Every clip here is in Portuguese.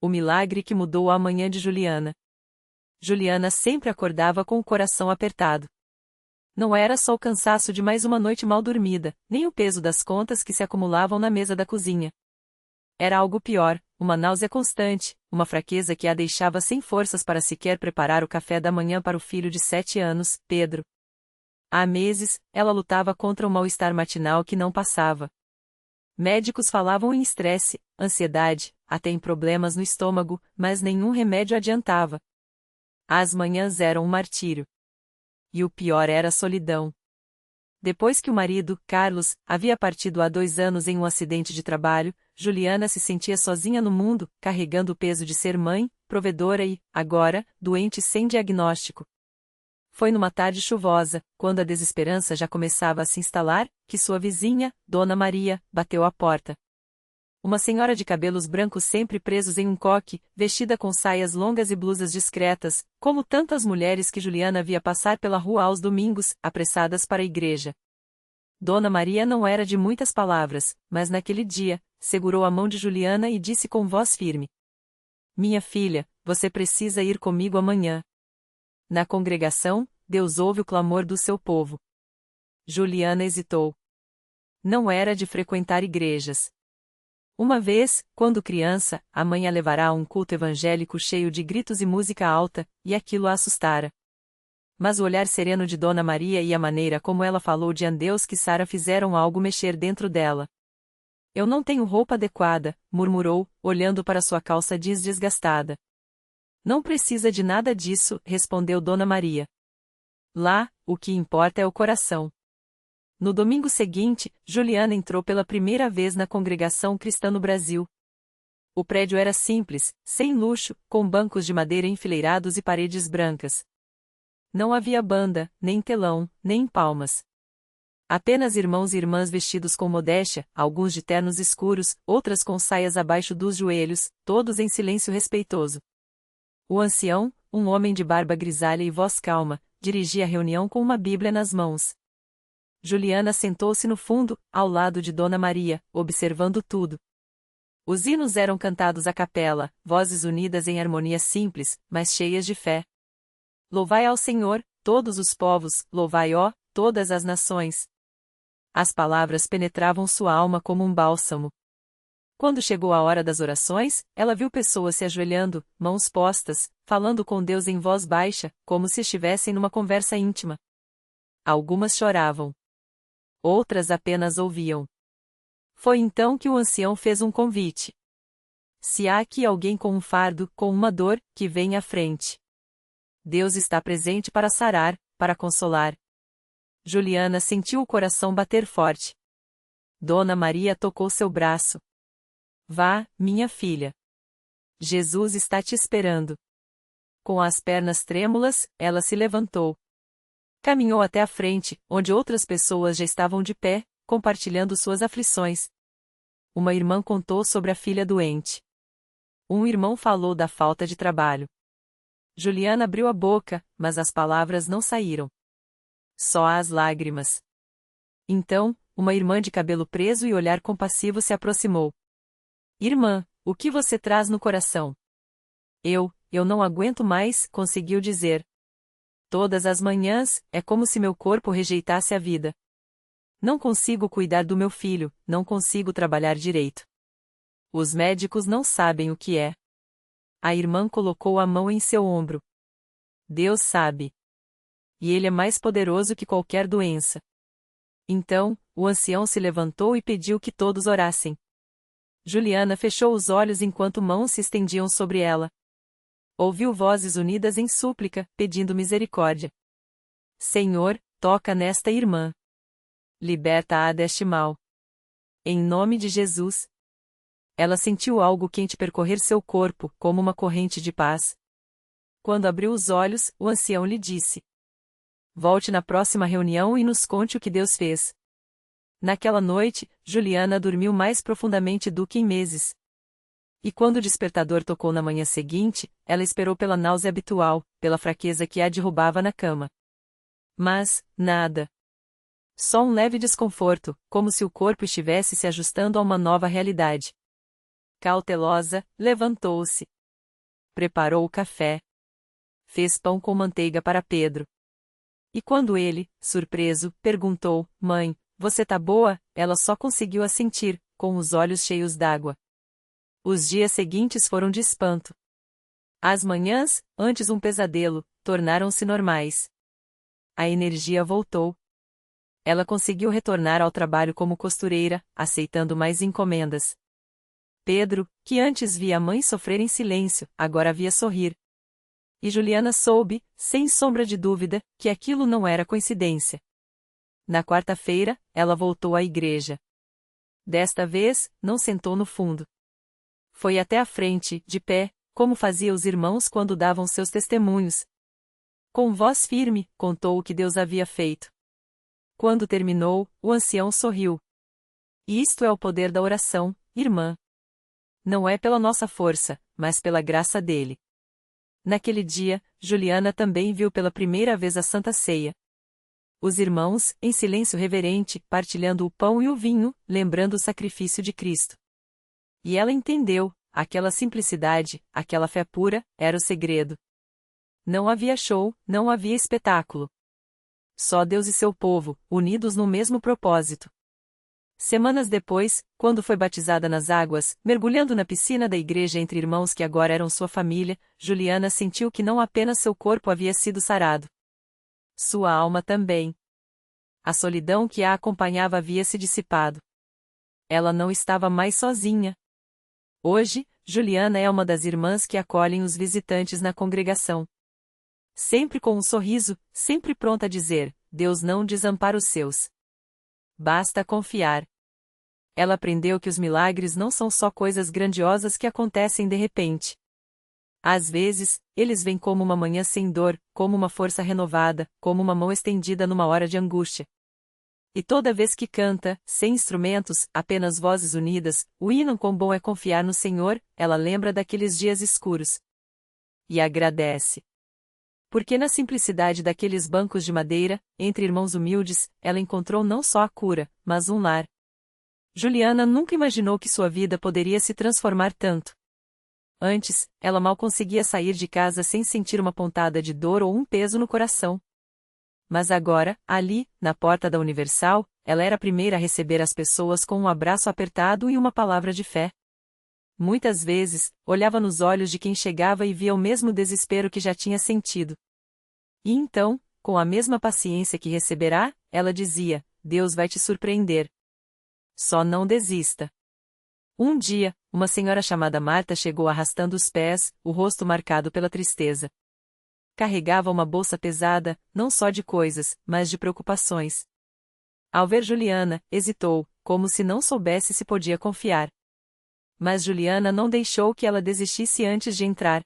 O milagre que mudou a manhã de Juliana. Juliana sempre acordava com o coração apertado. Não era só o cansaço de mais uma noite mal dormida, nem o peso das contas que se acumulavam na mesa da cozinha. Era algo pior, uma náusea constante, uma fraqueza que a deixava sem forças para sequer preparar o café da manhã para o filho de 7 anos, Pedro. Há meses, ela lutava contra o mal-estar matinal que não passava. Médicos falavam em estresse, ansiedade, até em problemas no estômago, mas nenhum remédio adiantava. As manhãs eram um martírio. E o pior era a solidão. Depois que o marido, Carlos, havia partido há 2 anos em um acidente de trabalho, Juliana se sentia sozinha no mundo, carregando o peso de ser mãe, provedora e, agora, doente sem diagnóstico. Foi numa tarde chuvosa, quando a desesperança já começava a se instalar, que sua vizinha, Dona Maria, bateu à porta. Uma senhora de cabelos brancos sempre presos em um coque, vestida com saias longas e blusas discretas, como tantas mulheres que Juliana via passar pela rua aos domingos, apressadas para a igreja. Dona Maria não era de muitas palavras, mas naquele dia, segurou a mão de Juliana e disse com voz firme: "Minha filha, você precisa ir comigo amanhã." Na congregação, Deus ouve o clamor do seu povo. Juliana hesitou. Não era de frequentar igrejas. Uma vez, quando criança, a mãe a levará a um culto evangélico cheio de gritos e música alta, e aquilo a assustara. Mas o olhar sereno de Dona Maria e a maneira como ela falou de Deus que Sara fizeram algo mexer dentro dela. "Eu não tenho roupa adequada", murmurou, olhando para sua calça jeans desgastada. "Não precisa de nada disso", respondeu Dona Maria. "Lá, o que importa é o coração." No domingo seguinte, Juliana entrou pela primeira vez na congregação cristã no Brasil. O prédio era simples, sem luxo, com bancos de madeira enfileirados e paredes brancas. Não havia banda, nem telão, nem palmas. Apenas irmãos e irmãs vestidos com modéstia, alguns de ternos escuros, outras com saias abaixo dos joelhos, todos em silêncio respeitoso. O ancião, um homem de barba grisalha e voz calma, dirigia a reunião com uma Bíblia nas mãos. Juliana sentou-se no fundo, ao lado de Dona Maria, observando tudo. Os hinos eram cantados a capela, vozes unidas em harmonia simples, mas cheias de fé. "Louvai ao Senhor, todos os povos, louvai, ó, todas as nações." As palavras penetravam sua alma como um bálsamo. Quando chegou a hora das orações, ela viu pessoas se ajoelhando, mãos postas, falando com Deus em voz baixa, como se estivessem numa conversa íntima. Algumas choravam. Outras apenas ouviam. Foi então que o ancião fez um convite. "Se há aqui alguém com um fardo, com uma dor, que venha à frente. Deus está presente para sarar, para consolar." Juliana sentiu o coração bater forte. Dona Maria tocou seu braço. "Vá, minha filha. Jesus está te esperando." Com as pernas trêmulas, ela se levantou. Caminhou até a frente, onde outras pessoas já estavam de pé, compartilhando suas aflições. Uma irmã contou sobre a filha doente. Um irmão falou da falta de trabalho. Juliana abriu a boca, mas as palavras não saíram. Só as lágrimas. Então, uma irmã de cabelo preso e olhar compassivo se aproximou. "Irmã, o que você traz no coração?" Eu não aguento mais", conseguiu dizer. "Todas as manhãs, é como se meu corpo rejeitasse a vida. Não consigo cuidar do meu filho, não consigo trabalhar direito. Os médicos não sabem o que é." A irmã colocou a mão em seu ombro. "Deus sabe. E Ele é mais poderoso que qualquer doença." Então, o ancião se levantou e pediu que todos orassem. Juliana fechou os olhos enquanto mãos se estendiam sobre ela. Ouviu vozes unidas em súplica, pedindo misericórdia. "Senhor, toca nesta irmã. Liberta-a deste mal. Em nome de Jesus." Ela sentiu algo quente percorrer seu corpo, como uma corrente de paz. Quando abriu os olhos, o ancião lhe disse: "Volte na próxima reunião e nos conte o que Deus fez." Naquela noite, Juliana dormiu mais profundamente do que em meses. E quando o despertador tocou na manhã seguinte, ela esperou pela náusea habitual, pela fraqueza que a derrubava na cama. Mas, nada. Só um leve desconforto, como se o corpo estivesse se ajustando a uma nova realidade. Cautelosa, levantou-se. Preparou o café. Fez pão com manteiga para Pedro. E quando ele, surpreso, perguntou: Mãe, você tá boa? Ela só conseguiu assentir, com os olhos cheios d'água. Os dias seguintes foram de espanto. As manhãs, antes um pesadelo, tornaram-se normais. A energia voltou. Ela conseguiu retornar ao trabalho como costureira, aceitando mais encomendas. Pedro, que antes via a mãe sofrer em silêncio, agora via sorrir. E Juliana soube, sem sombra de dúvida, que aquilo não era coincidência. Na quarta-feira, ela voltou à igreja. Desta vez, não sentou no fundo. Foi até a frente, de pé, como fazia os irmãos quando davam seus testemunhos. Com voz firme, contou o que Deus havia feito. Quando terminou, o ancião sorriu. Isto é o poder da oração, irmã. Não é pela nossa força, mas pela graça dele. Naquele dia, Juliana também viu pela primeira vez a Santa Ceia. Os irmãos, em silêncio reverente, partilhando o pão e o vinho, lembrando o sacrifício de Cristo. E ela entendeu, aquela simplicidade, aquela fé pura, era o segredo. Não havia show, não havia espetáculo. Só Deus e seu povo, unidos no mesmo propósito. Semanas depois, quando foi batizada nas águas, mergulhando na piscina da igreja entre irmãos que agora eram sua família, Juliana sentiu que não apenas seu corpo havia sido sarado. Sua alma também. A solidão que a acompanhava havia se dissipado. Ela não estava mais sozinha. Hoje, Juliana é uma das irmãs que acolhem os visitantes na congregação. Sempre com um sorriso, sempre pronta a dizer: Deus não desampara os seus. Basta confiar. Ela aprendeu que os milagres não são só coisas grandiosas que acontecem de repente. Às vezes, eles vêm como uma manhã sem dor, como uma força renovada, como uma mão estendida numa hora de angústia. E toda vez que canta, sem instrumentos, apenas vozes unidas, o hino quão bom é confiar no Senhor, ela lembra daqueles dias escuros. E agradece. Porque na simplicidade daqueles bancos de madeira, entre irmãos humildes, ela encontrou não só a cura, mas um lar. Juliana nunca imaginou que sua vida poderia se transformar tanto. Antes, ela mal conseguia sair de casa sem sentir uma pontada de dor ou um peso no coração. Mas agora, ali, na porta da Universal, ela era a primeira a receber as pessoas com um abraço apertado e uma palavra de fé. Muitas vezes, olhava nos olhos de quem chegava e via o mesmo desespero que já tinha sentido. E então, com a mesma paciência que receberá, ela dizia: Deus vai te surpreender. Só não desista. Um dia, uma senhora chamada Marta chegou arrastando os pés, o rosto marcado pela tristeza. Carregava uma bolsa pesada, não só de coisas, mas de preocupações. Ao ver Juliana, hesitou, como se não soubesse se podia confiar. Mas Juliana não deixou que ela desistisse antes de entrar.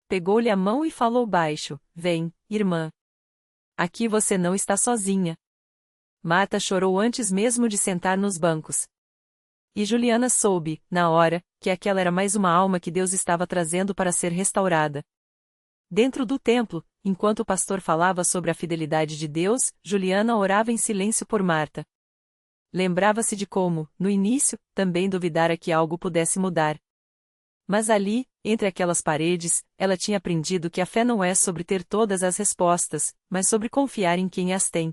Pegou-lhe a mão e falou baixo: Vem, irmã. Aqui você não está sozinha. Marta chorou antes mesmo de sentar nos bancos. E Juliana soube, na hora, que aquela era mais uma alma que Deus estava trazendo para ser restaurada. Dentro do templo, enquanto o pastor falava sobre a fidelidade de Deus, Juliana orava em silêncio por Marta. Lembrava-se de como, no início, também duvidara que algo pudesse mudar. Mas ali, entre aquelas paredes, ela tinha aprendido que a fé não é sobre ter todas as respostas, mas sobre confiar em quem as tem.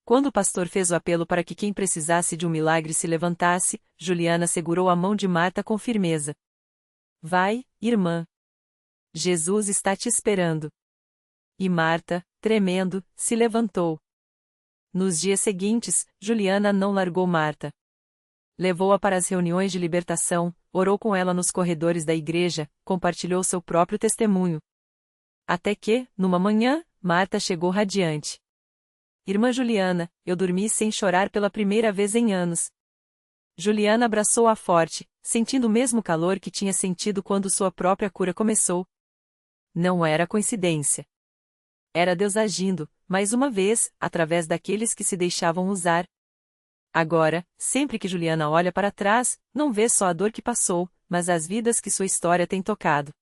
Quando o pastor fez o apelo para que quem precisasse de um milagre se levantasse, Juliana segurou a mão de Marta com firmeza. Vai, irmã. Jesus está te esperando. E Marta, tremendo, se levantou. Nos dias seguintes, Juliana não largou Marta. Levou-a para as reuniões de libertação, orou com ela nos corredores da igreja, compartilhou seu próprio testemunho. Até que, numa manhã, Marta chegou radiante. Irmã Juliana, eu dormi sem chorar pela primeira vez em anos. Juliana abraçou-a forte, sentindo o mesmo calor que tinha sentido quando sua própria cura começou. Não era coincidência. Era Deus agindo, mais uma vez, através daqueles que se deixavam usar. Agora, sempre que Juliana olha para trás, não vê só a dor que passou, mas as vidas que sua história tem tocado.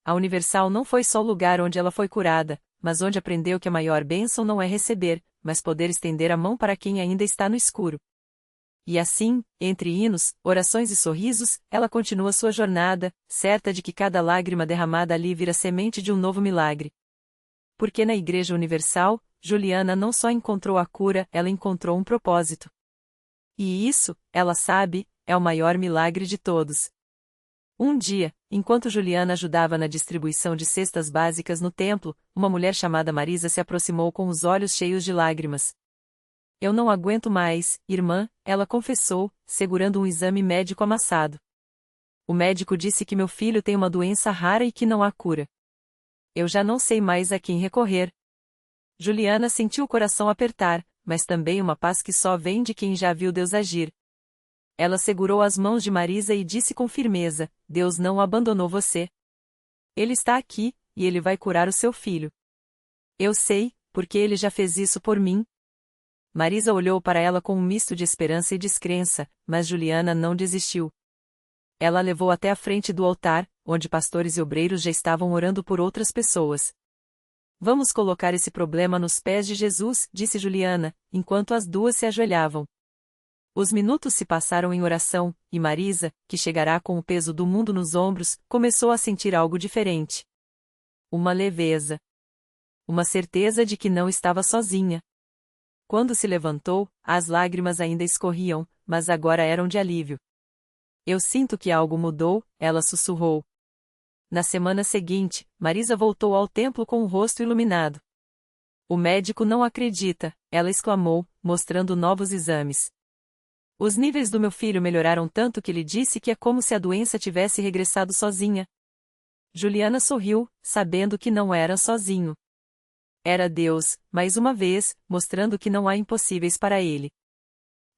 A Universal não foi só o lugar onde ela foi curada, mas onde aprendeu que a maior bênção não é receber, mas poder estender a mão para quem ainda está no escuro. E assim, entre hinos, orações e sorrisos, ela continua sua jornada, certa de que cada lágrima derramada ali vira semente de um novo milagre. Porque na Igreja Universal, Juliana não só encontrou a cura, ela encontrou um propósito. E isso, ela sabe, é o maior milagre de todos. Um dia, enquanto Juliana ajudava na distribuição de cestas básicas no templo, uma mulher chamada Marisa se aproximou com os olhos cheios de lágrimas. Eu não aguento mais, irmã, ela confessou, segurando um exame médico amassado. O médico disse que meu filho tem uma doença rara e que não há cura. Eu já não sei mais a quem recorrer. Juliana sentiu o coração apertar, mas também uma paz que só vem de quem já viu Deus agir. Ela segurou as mãos de Marisa e disse com firmeza: Deus não abandonou você. Ele está aqui, e ele vai curar o seu filho. Eu sei, porque ele já fez isso por mim. Marisa olhou para ela com um misto de esperança e descrença, mas Juliana não desistiu. Ela a levou até a frente do altar, onde pastores e obreiros já estavam orando por outras pessoas. Vamos colocar esse problema nos pés de Jesus, disse Juliana, enquanto as duas se ajoelhavam. Os minutos se passaram em oração, e Marisa, que chegará com o peso do mundo nos ombros, começou a sentir algo diferente. Uma leveza. Uma certeza de que não estava sozinha. Quando se levantou, as lágrimas ainda escorriam, mas agora eram de alívio. Eu sinto que algo mudou, ela sussurrou. Na semana seguinte, Marisa voltou ao templo com o rosto iluminado. O médico não acredita, ela exclamou, mostrando novos exames. Os níveis do meu filho melhoraram tanto que ele disse que é como se a doença tivesse regressado sozinha. Juliana sorriu, sabendo que não era sozinho. Era Deus, mais uma vez, mostrando que não há impossíveis para ele.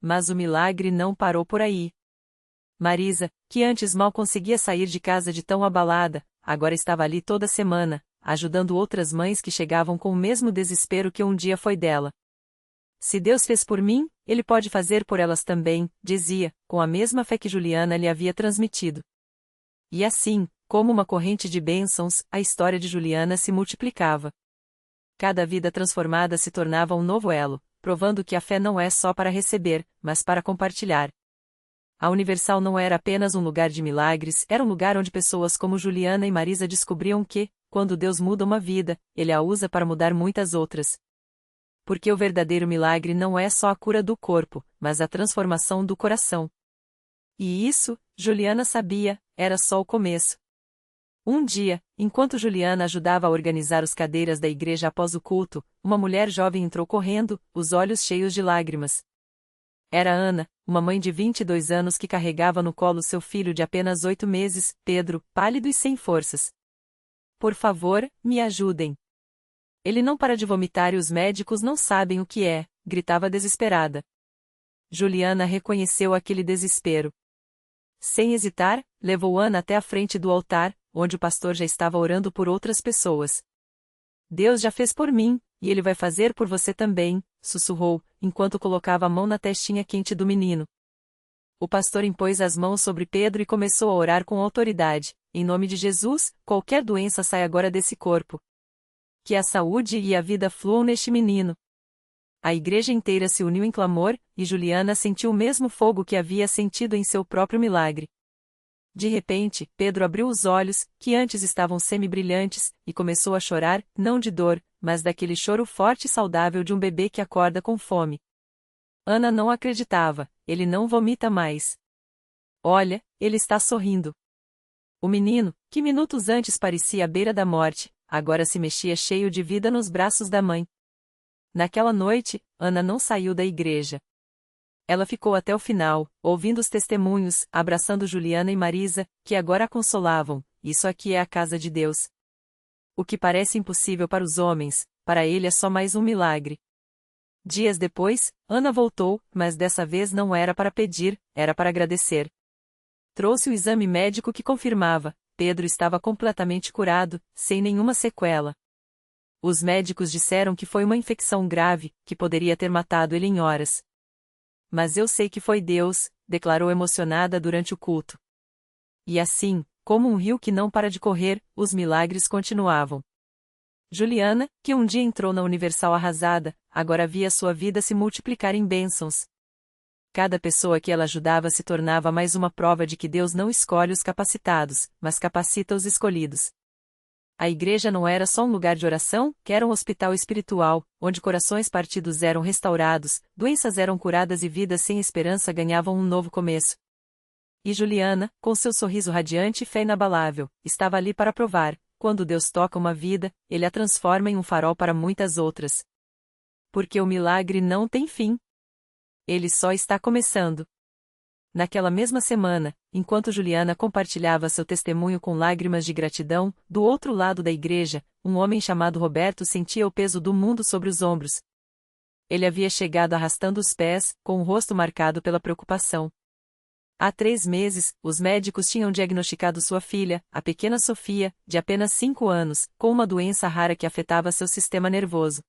Mas o milagre não parou por aí. Marisa, que antes mal conseguia sair de casa de tão abalada, agora estava ali toda semana, ajudando outras mães que chegavam com o mesmo desespero que um dia foi dela. Se Deus fez por mim, Ele pode fazer por elas também, dizia, com a mesma fé que Juliana lhe havia transmitido. E assim, como uma corrente de bênçãos, a história de Juliana se multiplicava. Cada vida transformada se tornava um novo elo, provando que a fé não é só para receber, mas para compartilhar. A Universal não era apenas um lugar de milagres, era um lugar onde pessoas como Juliana e Marisa descobriam que, quando Deus muda uma vida, Ele a usa para mudar muitas outras. Porque o verdadeiro milagre não é só a cura do corpo, mas a transformação do coração. E isso, Juliana sabia, era só o começo. Um dia, enquanto Juliana ajudava a organizar as cadeiras da igreja após o culto, uma mulher jovem entrou correndo, os olhos cheios de lágrimas. Era Ana, uma mãe de 22 anos que carregava no colo seu filho de apenas 8 meses, Pedro, pálido e sem forças. Por favor, me ajudem. Ele não para de vomitar e os médicos não sabem o que é, gritava desesperada. Juliana reconheceu aquele desespero. Sem hesitar, levou Ana até a frente do altar, onde o pastor já estava orando por outras pessoas. Deus já fez por mim, e Ele vai fazer por você também, sussurrou, enquanto colocava a mão na testinha quente do menino. O pastor impôs as mãos sobre Pedro e começou a orar com autoridade. Em nome de Jesus, qualquer doença sai agora desse corpo. Que a saúde e a vida fluam neste menino. A igreja inteira se uniu em clamor, e Juliana sentiu o mesmo fogo que havia sentido em seu próprio milagre. De repente, Pedro abriu os olhos, que antes estavam semi-brilhantes, e começou a chorar, não de dor, mas daquele choro forte e saudável de um bebê que acorda com fome. Ana não acreditava, ele não vomita mais. Olha, ele está sorrindo. O menino, que minutos antes parecia à beira da morte, agora se mexia cheio de vida nos braços da mãe. Naquela noite, Ana não saiu da igreja. Ela ficou até o final, ouvindo os testemunhos, abraçando Juliana e Marisa, que agora a consolavam. Isso aqui é a casa de Deus. O que parece impossível para os homens, para ele é só mais um milagre. Dias depois, Ana voltou, mas dessa vez não era para pedir, era para agradecer. Trouxe o exame médico que confirmava: Pedro estava completamente curado, sem nenhuma sequela. Os médicos disseram que foi uma infecção grave, que poderia ter matado ele em horas. Mas eu sei que foi Deus, declarou emocionada durante o culto. E assim, como um rio que não para de correr, os milagres continuavam. Juliana, que um dia entrou na Universal arrasada, agora via sua vida se multiplicar em bênçãos. Cada pessoa que ela ajudava se tornava mais uma prova de que Deus não escolhe os capacitados, mas capacita os escolhidos. A igreja não era só um lugar de oração, que era um hospital espiritual, onde corações partidos eram restaurados, doenças eram curadas e vidas sem esperança ganhavam um novo começo. E Juliana, com seu sorriso radiante e fé inabalável, estava ali para provar: quando Deus toca uma vida, Ele a transforma em um farol para muitas outras. Porque o milagre não tem fim. Ele só está começando. Naquela mesma semana, enquanto Juliana compartilhava seu testemunho com lágrimas de gratidão, do outro lado da igreja, um homem chamado Roberto sentia o peso do mundo sobre os ombros. Ele havia chegado arrastando os pés, com o rosto marcado pela preocupação. Há 3 meses, os médicos tinham diagnosticado sua filha, a pequena Sofia, de apenas 5 anos, com uma doença rara que afetava seu sistema nervoso.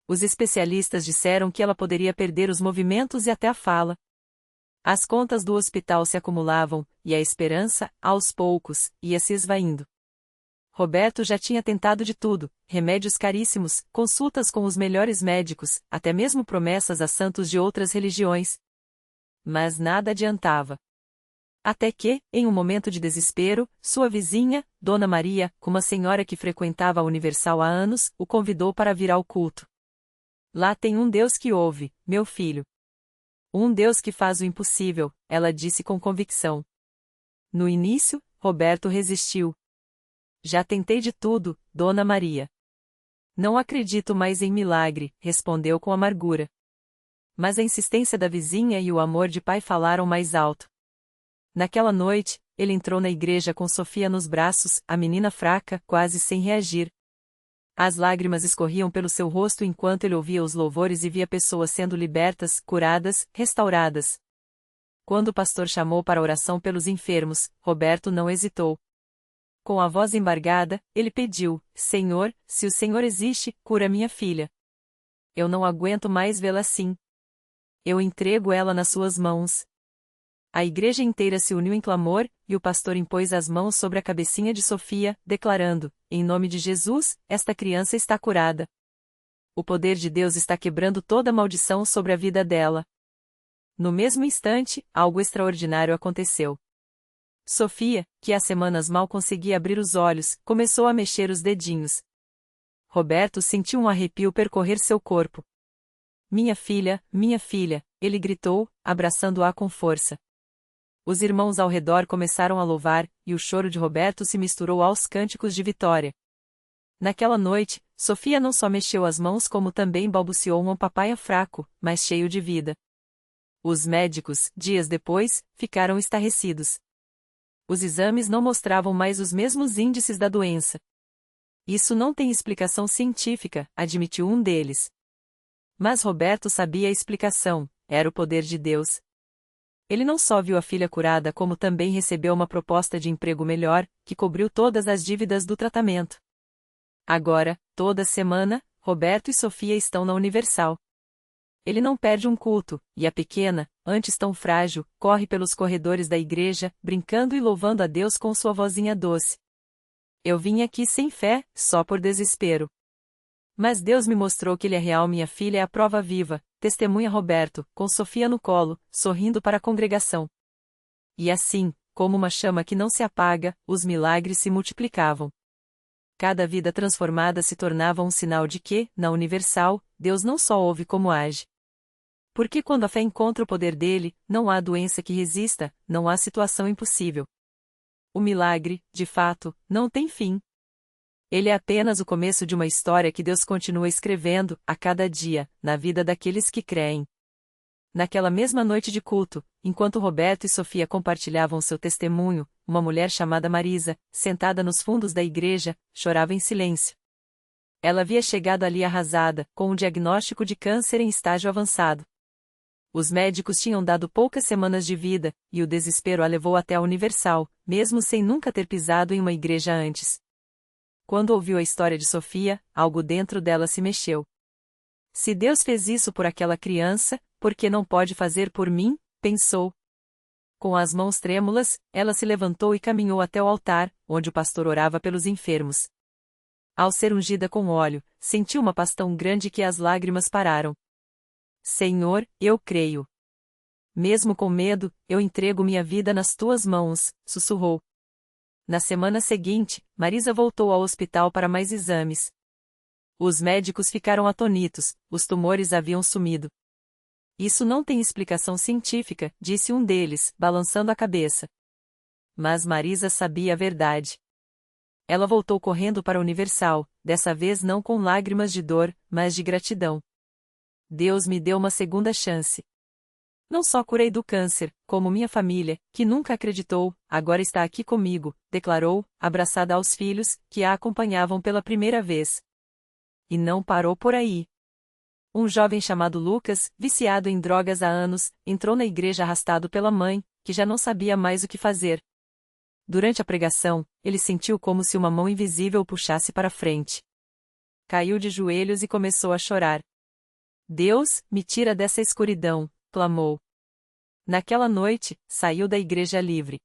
Os especialistas disseram que ela poderia perder os movimentos e até a fala. As contas do hospital se acumulavam, e a esperança, aos poucos, ia se esvaindo. Roberto já tinha tentado de tudo: remédios caríssimos, consultas com os melhores médicos, até mesmo promessas a santos de outras religiões. Mas nada adiantava. Até que, em um momento de desespero, sua vizinha, Dona Maria, uma senhora que frequentava a Universal há anos, o convidou para vir ao culto. Lá tem um Deus que ouve, meu filho. Um Deus que faz o impossível, ela disse com convicção. No início, Roberto resistiu. Já tentei de tudo, Dona Maria. Não acredito mais em milagre, respondeu com amargura. Mas a insistência da vizinha e o amor de pai falaram mais alto. Naquela noite, ele entrou na igreja com Sofia nos braços, a menina fraca, quase sem reagir. As lágrimas escorriam pelo seu rosto enquanto ele ouvia os louvores e via pessoas sendo libertas, curadas, restauradas. Quando o pastor chamou para a oração pelos enfermos, Roberto não hesitou. Com a voz embargada, ele pediu: Senhor, se o Senhor existe, cura minha filha. Eu não aguento mais vê-la assim. Eu entrego ela nas suas mãos. A igreja inteira se uniu em clamor, e o pastor impôs as mãos sobre a cabecinha de Sofia, declarando: em nome de Jesus, esta criança está curada. O poder de Deus está quebrando toda maldição sobre a vida dela. No mesmo instante, algo extraordinário aconteceu. Sofia, que há semanas mal conseguia abrir os olhos, começou a mexer os dedinhos. Roberto sentiu um arrepio percorrer seu corpo. Minha filha, ele gritou, abraçando-a com força. Os irmãos ao redor começaram a louvar, e o choro de Roberto se misturou aos cânticos de vitória. Naquela noite, Sofia não só mexeu as mãos como também balbuciou um papai fraco, mas cheio de vida. Os médicos, dias depois, ficaram estarrecidos. Os exames não mostravam mais os mesmos índices da doença. Isso não tem explicação científica, admitiu um deles. Mas Roberto sabia a explicação: era o poder de Deus. Ele não só viu a filha curada como também recebeu uma proposta de emprego melhor, que cobriu todas as dívidas do tratamento. Agora, toda semana, Roberto e Sofia estão na Universal. Ele não perde um culto, e a pequena, antes tão frágil, corre pelos corredores da igreja, brincando e louvando a Deus com sua vozinha doce. Eu vim aqui sem fé, só por desespero. Mas Deus me mostrou que Ele é real. Minha filha é a prova viva, testemunha Roberto, com Sofia no colo, sorrindo para a congregação. E assim, como uma chama que não se apaga, os milagres se multiplicavam. Cada vida transformada se tornava um sinal de que, na Universal, Deus não só ouve como age. Porque quando a fé encontra o poder dele, não há doença que resista, não há situação impossível. O milagre, de fato, não tem fim. Ele é apenas o começo de uma história que Deus continua escrevendo, a cada dia, na vida daqueles que creem. Naquela mesma noite de culto, enquanto Roberto e Sofia compartilhavam seu testemunho, uma mulher chamada Marisa, sentada nos fundos da igreja, chorava em silêncio. Ela havia chegado ali arrasada, com um diagnóstico de câncer em estágio avançado. Os médicos tinham dado poucas semanas de vida, e o desespero a levou até a Universal, mesmo sem nunca ter pisado em uma igreja antes. Quando ouviu a história de Sofia, algo dentro dela se mexeu. Se Deus fez isso por aquela criança, por que não pode fazer por mim? Pensou. Com as mãos trêmulas, ela se levantou e caminhou até o altar, onde o pastor orava pelos enfermos. Ao ser ungida com óleo, sentiu uma paz tão grande que as lágrimas pararam. Senhor, eu creio. Mesmo com medo, eu entrego minha vida nas tuas mãos, sussurrou. Na semana seguinte, Marisa voltou ao hospital para mais exames. Os médicos ficaram atônitos, os tumores haviam sumido. Isso não tem explicação científica, disse um deles, balançando a cabeça. Mas Marisa sabia a verdade. Ela voltou correndo para a Universal, dessa vez não com lágrimas de dor, mas de gratidão. Deus me deu uma segunda chance. Não só curei do câncer, como minha família, que nunca acreditou, agora está aqui comigo, declarou, abraçada aos filhos, que a acompanhavam pela primeira vez. E não parou por aí. Um jovem chamado Lucas, viciado em drogas há anos, entrou na igreja arrastado pela mãe, que já não sabia mais o que fazer. Durante a pregação, ele sentiu como se uma mão invisível o puxasse para frente. Caiu de joelhos e começou a chorar. Deus, me tira dessa escuridão, clamou. Naquela noite, saiu da igreja livre.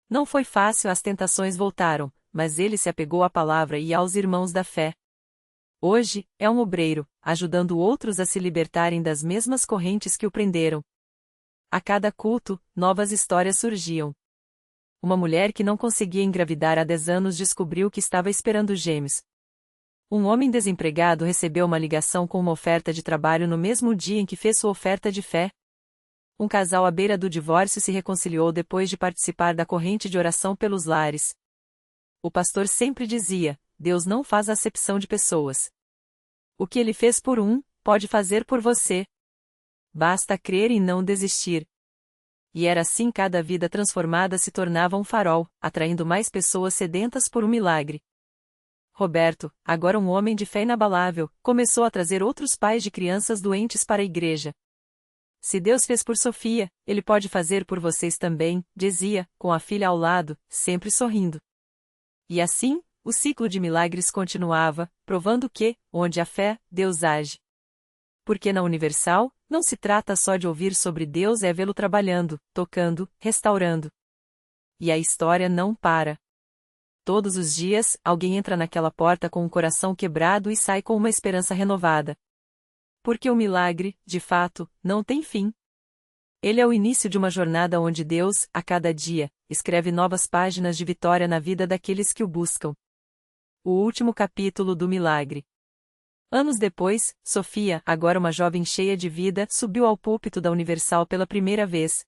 Não foi fácil, as tentações voltaram, mas ele se apegou à palavra e aos irmãos da fé. Hoje, é um obreiro, ajudando outros a se libertarem das mesmas correntes que o prenderam. A cada culto, novas histórias surgiam. Uma mulher que não conseguia engravidar há 10 anos descobriu que estava esperando gêmeos. Um homem desempregado recebeu uma ligação com uma oferta de trabalho no mesmo dia em que fez sua oferta de fé. Um casal à beira do divórcio se reconciliou depois de participar da corrente de oração pelos lares. O pastor sempre dizia: Deus não faz acepção de pessoas. O que ele fez por um, pode fazer por você. Basta crer e não desistir. E era assim, cada vida transformada se tornava um farol, atraindo mais pessoas sedentas por um milagre. Roberto, agora um homem de fé inabalável, começou a trazer outros pais de crianças doentes para a igreja. Se Deus fez por Sofia, Ele pode fazer por vocês também, dizia, com a filha ao lado, sempre sorrindo. E assim, o ciclo de milagres continuava, provando que, onde há fé, Deus age. Porque na Universal, não se trata só de ouvir sobre Deus, é vê-lo trabalhando, tocando, restaurando. E a história não para. Todos os dias, alguém entra naquela porta com o coração quebrado e sai com uma esperança renovada. Porque o milagre, de fato, não tem fim. Ele é o início de uma jornada onde Deus, a cada dia, escreve novas páginas de vitória na vida daqueles que o buscam. O último capítulo do milagre. Anos depois, Sofia, agora uma jovem cheia de vida, subiu ao púlpito da Universal pela primeira vez.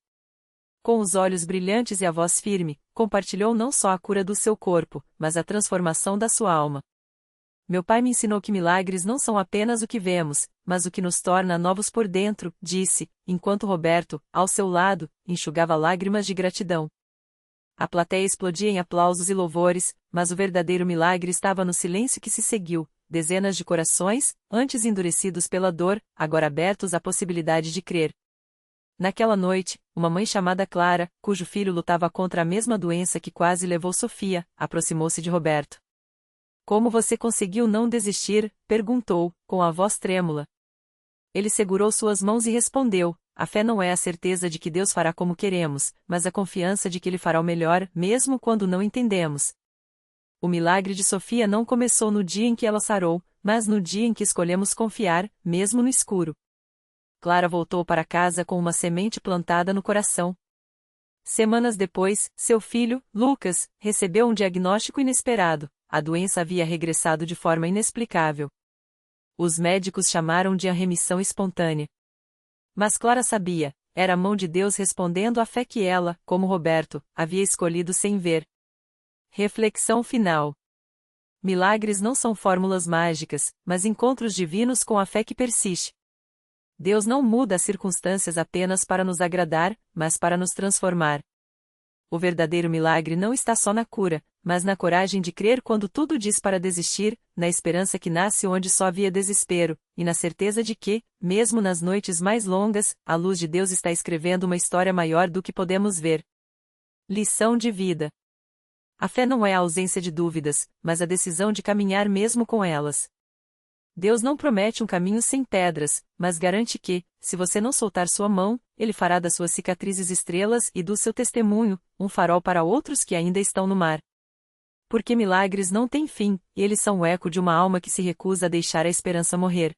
Com os olhos brilhantes e a voz firme, compartilhou não só a cura do seu corpo, mas a transformação da sua alma. Meu pai me ensinou que milagres não são apenas o que vemos, mas o que nos torna novos por dentro, disse, enquanto Roberto, ao seu lado, enxugava lágrimas de gratidão. A plateia explodia em aplausos e louvores, mas o verdadeiro milagre estava no silêncio que se seguiu. Dezenas de corações, antes endurecidos pela dor, agora abertos à possibilidade de crer. Naquela noite, uma mãe chamada Clara, cujo filho lutava contra a mesma doença que quase levou Sofia, aproximou-se de Roberto. Como você conseguiu não desistir? Perguntou, com a voz trêmula. Ele segurou suas mãos e respondeu: a fé não é a certeza de que Deus fará como queremos, mas a confiança de que Ele fará o melhor, mesmo quando não entendemos. O milagre de Sofia não começou no dia em que ela sarou, mas no dia em que escolhemos confiar, mesmo no escuro. Clara voltou para casa com uma semente plantada no coração. Semanas depois, seu filho, Lucas, recebeu um diagnóstico inesperado: a doença havia regressado de forma inexplicável. Os médicos chamaram de remissão espontânea. Mas Clara sabia, era a mão de Deus respondendo à fé que ela, como Roberto, havia escolhido sem ver. Reflexão final. Milagres não são fórmulas mágicas, mas encontros divinos com a fé que persiste. Deus não muda as circunstâncias apenas para nos agradar, mas para nos transformar. O verdadeiro milagre não está só na cura, mas na coragem de crer quando tudo diz para desistir, na esperança que nasce onde só havia desespero, e na certeza de que, mesmo nas noites mais longas, a luz de Deus está escrevendo uma história maior do que podemos ver. Lição de vida. A fé não é a ausência de dúvidas, mas a decisão de caminhar mesmo com elas. Deus não promete um caminho sem pedras, mas garante que, se você não soltar sua mão, Ele fará das suas cicatrizes estrelas e do seu testemunho, um farol para outros que ainda estão no mar. Porque milagres não têm fim, e eles são o eco de uma alma que se recusa a deixar a esperança morrer.